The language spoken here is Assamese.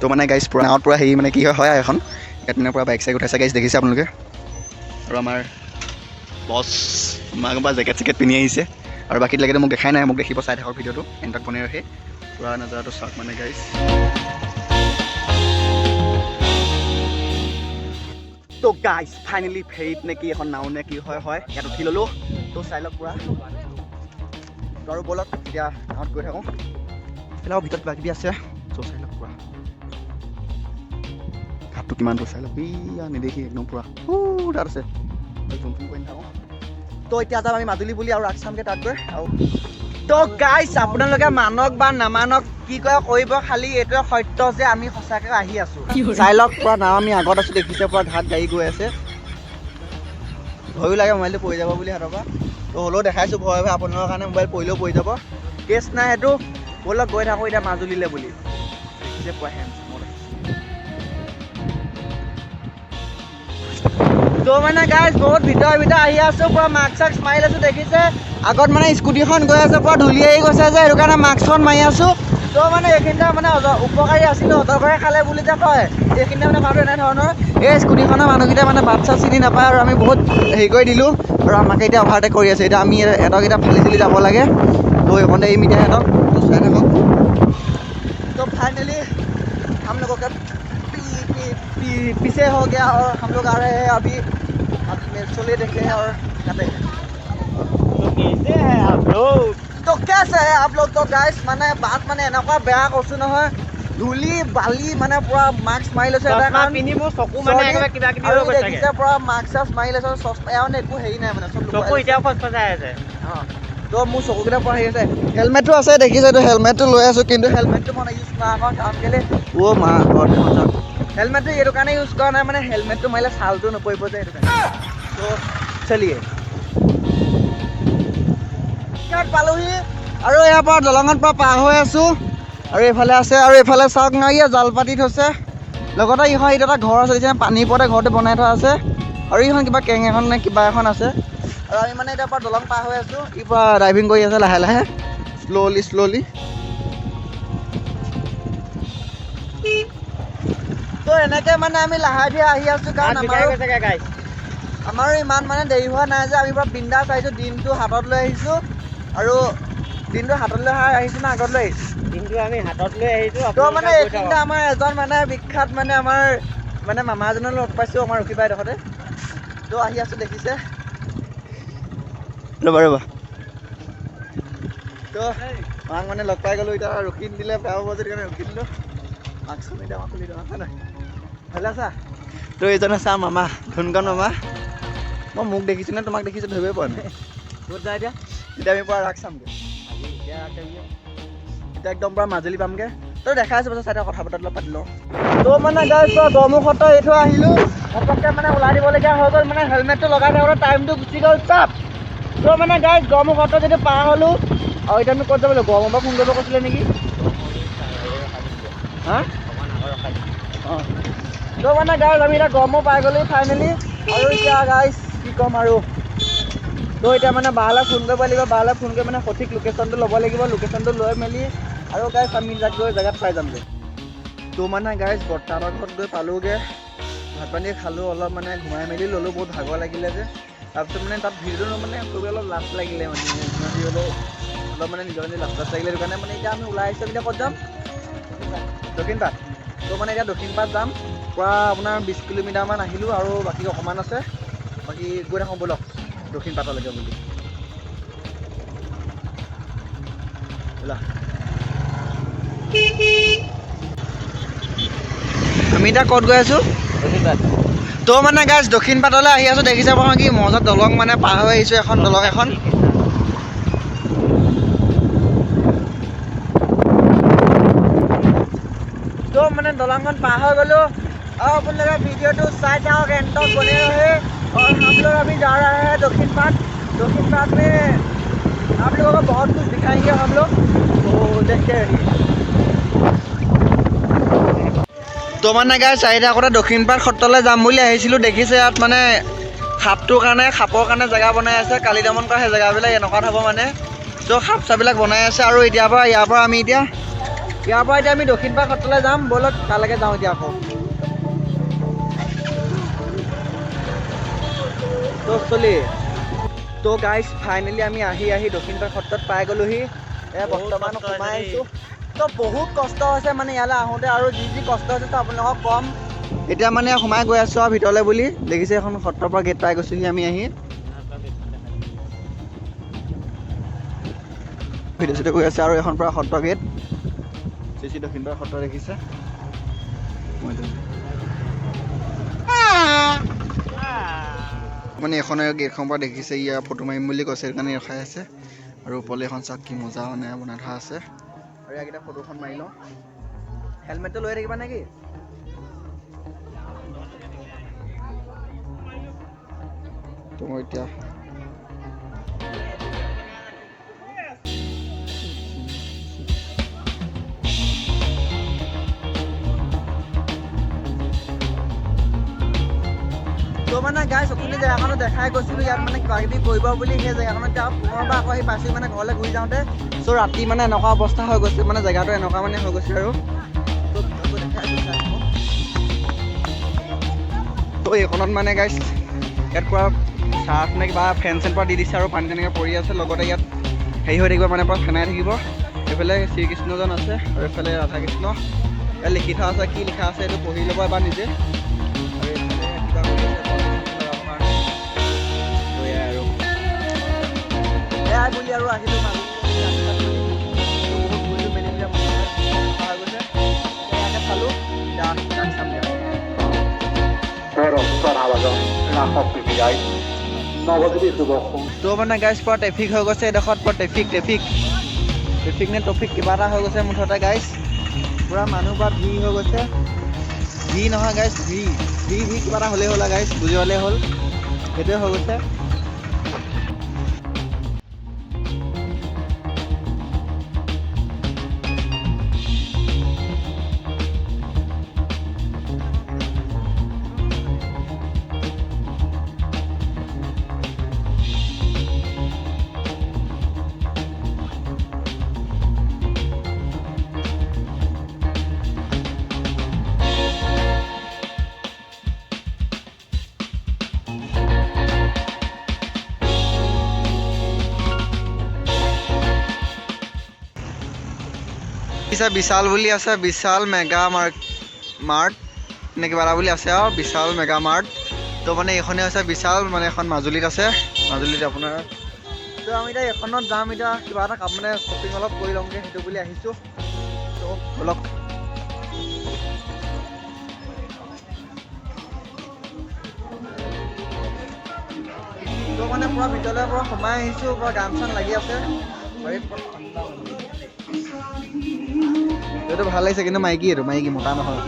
তো মানে গাইজ পূৰা গাঁৱত পূৰা হেৰি মানে কি হয় এখন ইয়াত মানে পূৰা বাইক চাইক উঠাইছে গাইজ দেখিছে আপোনালোকে আৰু আমাৰ বছ আমাক বা জেকেট চেকেট পিন্ধি আহিছে আৰু বাকীবিলাকেতো মোক দেখাই নাই মোক দেখিব চাই থাকক ভিডিঅ'টো এণ্টাক বনাই ৰাখি পূৰা নজৰাটো চাওক মানে গাইজ তো গাইজ ফাইনেলি ফেৰীত নে কি এখন নাও নে কি হয় ইয়াত উঠি ল'লোঁ তো চাই লওক পূৰা তো আৰু ব'লক এতিয়া গাঁৱত গৈ থাকোঁ এইবিলাক ভিতৰত কিবা কিবি আছে তো চাই লওক পূৰা ঘাটটো কিমান দূৰ চাই লওক ইয়া নেদেখি একদম পূৰা তাত আছে জুম জুম কৰি থাকোঁ তো এতিয়া যাম আমি মাজুলী বুলি আৰু ৰাগ চামগৈ তাত গৈ আৰু তো গাইজ আপোনালোকে মানক বা নামানক কি কয় কৰিব খালি এইটোৱে সত্য যে আমি সঁচাকৈ আহি আছোঁ চাই লওক পূৰা নাও আমি আগত আছোঁ দেখিছে পূৰা ঘাট গাড়ী গৈ আছে ভয়ো লাগে মোবাইলটো পৰি যাব বুলি হাতৰ পৰা তো হ'লেও দেখাইছোঁ ভয় ভয় আপোনালোকৰ কাৰণে মোবাইল পৰিলেও পৰি যাব কেছ নাই সেইটো ব'লক গৈ থাকোঁ এতিয়া মাজুলীলৈ বুলি দেখিছে পূৰা তো মানে গাইজ বহুত ভিতৰত আহি আছোঁ পূৰা মাস্ক চাস্ক মাৰি লৈছোঁ দেখিছে আগত মানে স্কুটিখন গৈ আছে পূৰা ধূলি আহি গৈছে যে সেইটো কাৰণে মাস্কখন মাৰি আছোঁ তো মানে এইখিনিতে মানে উপকাৰী আছিলোঁ অজগৰে খালে বুলি যে কয় এইখিনিতে মানে কথাটো এনেধৰণৰ এই স্কুটিখনৰ মানুহকেইটা মানে বাট চাট চিনি নাপায় আৰু আমি বহুত হেৰি কৰি দিলোঁ আৰু আমাকে এতিয়া অভাৰটেক কৰি আছে এতিয়া আমি সিহঁতক এতিয়া ফালি চিলি যাব লাগে তো এইখনতে এৰিম এতিয়া সিহঁতক চাই থাকক तो फाइनली हम लोगों का पीछे हो गया और हम लोग आ रहे हैं अभी चले देखे और जाते हैं तो कैसे है आप लोग तो गाइस माने बात माने এনেকুৱা বেয়া কৈছো নহয় ধুলি বালি মানে পুৰা মাস্ক মাৰি লৈছে এটা কাৰণ পিনিব চকু মানে একবাৰ কিবা কিবি হৈ গৈছে দেখিছে পুৰা মাস্ক চাস্ক মাৰি লৈছে সস্তা এনে একো হেৰি নাই মানে সব চকু এতিয়া ফসফসাই আছে তো মোৰ চকুকেইটা পৰা আহি আছে হেলমেটটো আছে দেখিছে তো হেলমেটটো লৈ আছোঁ কিন্তু হেলমেটটো মই ইউজ কৰা আকৌ কাৰণ কেলে মা হেলমেটটো এইটো কাৰণে ইউজ কৰা নাই মানে হেলমেটটো মাৰিলে ছালটো নপৰিব যে সেইটো কাৰণে তো চলিয়ে পালোহি আৰু ইয়াৰ পৰা দলঙৰ পৰা পাৰ হৈ আছোঁ আৰু এইফালে আছে আৰু এইফালে চাওক নাইয়ে জাল পাতি থৈছে লগতে এইখন এটা ঘৰ আছে দেখিছে পানীৰ ওপৰতে ঘৰটো বনাই থোৱা আছে আৰু এইখন কিবা কেং এখন নে কিবা এখন আছে আৰু আমি মানে এতিয়া পৰা দলং পাৰ হৈ আছোঁ ই পৰা ড্ৰাইভিং কৰি আছে লাহে লাহে শ্ল'লি তো এনেকৈ মানে আমি লাহে ধীৰে আহি আছোঁ কাৰণ আমাৰো ইমান মানে দেৰি হোৱা নাই যে আমি পৰা বিন্দাছ আহিছোঁ দিনটো হাতত লৈ আহিছোঁ আৰু দিনটো হাতত লৈ আহিছোঁ না আগত লৈ আহিছোঁ দিনটো আমি হাতত লৈ আহিছোঁ তো মানে এইখিনিতে আমাৰ এজন মানে বিখ্যাত মানে আমাৰ মানে মামা এজনক লগ পাইছোঁ আমাৰ ৰখি পাই ডোখৰতে তো আহি আছোঁ দেখিছে ৰ'বা তো মাক মানে লগ পাই গ'লোঁ এতিয়া ৰখি দিলে বেয়া হ'ব যদি কাৰণে ৰখি দিলোঁ মাস্কখন এতিয়া আমাক খুলি দিয়া নাই ভালে আছা তো এইজন আছে মামা ধুনকণ মামা মই মোক দেখিছোঁ নে তোমাক দেখিছোঁ ধৰিবই পৰা নাই ক'ত যায় এতিয়া আমি পৰা ৰাগ চামগৈ এতিয়া একদম পৰা মাজুলী পামগৈ তই দেখাই আছোঁ পাছত চাইডে কথা বতৰা পাতি লওঁ তো মানে গাইছ গড়মূৰ সত্ৰ এৰি থৈ আহিলোঁ ঘপককৈ মানে ওলাই দিবলগীয়া হৈ গ'ল মানে হেলমেটটো লগাই থাকোঁতে টাইমটো গুচি গ'ল চাপ তো মানে গাইছ গড়মূৰ সত্ৰ যদি পাৰ হ'লোঁ আৰু এতিয়া আমি ক'ত যাব লাগিব গড়মূৰৰ পৰা ফোন কৰিব কৈছিলে নেকি হা অঁ তো মানে গাইছ আমি এতিয়া গড়মূৰ পাই গ'লোঁ ফাইনেলি আৰু এতিয়া গাইছ কি ক'ম আৰু তো এতিয়া মানে বালৈ ফোন কৰিব লাগিব বালৈ ফোন কৰি মানে সঠিক লোকেশ্যনটো ল'ব লাগিব লোকেশ্যনটো লৈ মেলি আৰু গাইছ আমি তাত গৈ জেগাত পাই যামগৈ তো মানে গাইছ বৰ্তাহঁতৰ ঘৰত গৈ পালোঁগৈ ভাত পানী খালোঁ অলপ মানে ঘুমাই মেলি ল'লোঁ বহুত ভাগৰ লাগিলে যে তাৰপিছত মানে তাত ভিডিঅ'টো মানে কৰিবলৈ অলপ লাজ লাগিলে মানে হ'লেও অলপ মানে নিজৰ লাজ লাগিলে সেইটো কাৰণে মানে এতিয়া আমি ওলাই আহিছোঁ এতিয়া ক'ত যাম দক্ষিণপাট তো মানে এতিয়া দক্ষিণপাট যাম প্ৰায় আপোনাৰ 20 কিলোমিটাৰমান আহিলোঁ আৰু বাকী অকণমান আছে বাকী গৈ থাকোঁ ব'লক দক্ষিণপাটলৈকে বুলি ব'লা আমি এতিয়া ক'ত গৈ আছোঁ দক্ষিণপাট তো মানে গাইছ দক্ষিণপাটলৈ আহি আছোঁ দেখিছে প্ৰথম কি মজাত দলং মানে পাৰ হৈ আহিছোঁ এখন দলং এখন तो मैंने दलंगन पार हो गलो और अपन लोग वीडियो चाय जाओ एंटक बने रहे और हम लोग अभी जा रहे हैं दक्षिणपाट में आप लोगों को बहुत कुछ दिखाएंगे हम लोग तो देखते रहिए तो मैंने गाइस চাৰিটা কথা দক্ষিণপাট সত্ৰলৈ যাম বুলি আহিছিলোঁ দেখিছে ইয়াত মানে সাপটোৰ কাৰণে জেগা বনাই আছে কালি দমন কৰা সেই জেগাবিলাক এনেকুৱা হ'ব মানে তো সাপ চাবিলাক বনাই আছে আৰু ইয়াৰ পৰা আমি এতিয়া ইয়াৰ পৰা এতিয়া আমি দক্ষিণপাট সত্ৰলৈ যাম ব'লক তালৈকে যাওঁ এতিয়া আকৌ তো গাইজ ফাইনেলি আমি আহি দক্ষিণপাট সত্ৰত পাই গ'লোহি বৰ্তমান সোমাই আহিছোঁ তো বহুত কষ্ট হৈছে মানে ইয়ালৈ আহোঁতে আৰু যি কষ্ট হৈছে তো আপোনালোকক কম এতিয়া মানে সোমাই গৈ আছোঁ আৰু ভিতৰলৈ বুলি দেখিছে এখন সত্ৰৰ পৰা গেট পাই গৈছোঁহি আমি আহি ভিডিঅ' চিডিঅ' গৈ আছে আৰু এখন পৰা সত্ৰ গেট শ্ৰী দক্ষিণপাট সত্ৰ দেখিছে মানে এখনে গেটখনৰ পৰা দেখিছে ইয়াৰ ফটো মাৰিম বুলি কৈছে সেইকাৰণে ৰখাই আছে আৰু ওপৰলৈ এখন চাওক কি মজা মানে বনাই থোৱা আছে আৰু ইয়াকেইটা ফটোখন মাৰি লওঁ হেলমেটটো লৈ থাকিবা নেকি তো মই এতিয়া তো মানে গাইছ আপুনি জেগাখনত দেখাই গৈছিলোঁ ইয়াত মানে কিবা কিবি কৰিব বুলি সেই জেগাখনত এতিয়া পুনৰবাৰ আকৌ আহি পাইছোঁ মানে ঘৰলৈ ঘূৰি যাওঁতে চ' ৰাতি মানে এনেকুৱা অৱস্থা হৈ গৈছে মানে জেগাটো এনেকুৱা মানে হৈ গৈছে আৰু তো এইখনত মানে গাইছ ইয়াত পুৰা চাৰ্ফ নে কিবা ফেন চেন পৰা দি দিছে আৰু পানী তেনেকৈ পৰি আছে লগতে ইয়াত হেৰি হৈ থাকিব মানে পুৰা ফেনাই থাকিব এইফালে শ্ৰীকৃষ্ণজন আছে আৰু এইফালে ৰাধা কৃষ্ণ ইয়াত লিখি থোৱা আছে কি লিখা আছে এইটো পঢ়ি ল'ব এবাৰ নিজে আৰু এইফালে কিবা কৰি আছে এয়াই বুলি আৰু আহিলোঁ চালোঁ তো মানে গাইজ পুৰা ট্ৰেফিক হৈ গৈছে এডোখৰত পুৰা ট্ৰেফিক নে ট্ৰফিক কিবা এটা হৈ গৈছে মুঠতে গাইজ পুৰা মানুহ পুৰা ভিৰ হৈ গৈছে ভিৰ নহয় গাইজ ভিৰ কিবা এটা হ'লেই হ'ল গাইজ বুজি হ'লেই হ'ল সেইটোৱে হৈ গৈছে বিশাল বুলি আছে বিশাল মেগা মাৰ্ট নে কিবা এটা বুলি আছে আৰু বিশাল মেগা মাৰ্ট তো মানে এইখনে হৈছে বিশাল মানে এখন মাজুলীত আছে মাজুলীত আপোনাৰ তো আমি এতিয়া এইখনত যাম এতিয়া কিবা এটা কাম মানে শ্বপিং অলপ কৰি ল'মগৈ সেইটো বুলি আহিছোঁ তো অলপ তো মানে পুৰা ভিতৰলৈ পুৰা সোমাই আহিছোঁ পুৰা গান চান লাগি আছে এইটো ভাল লাগিছে কিন্তু মাইকী মতা নহয়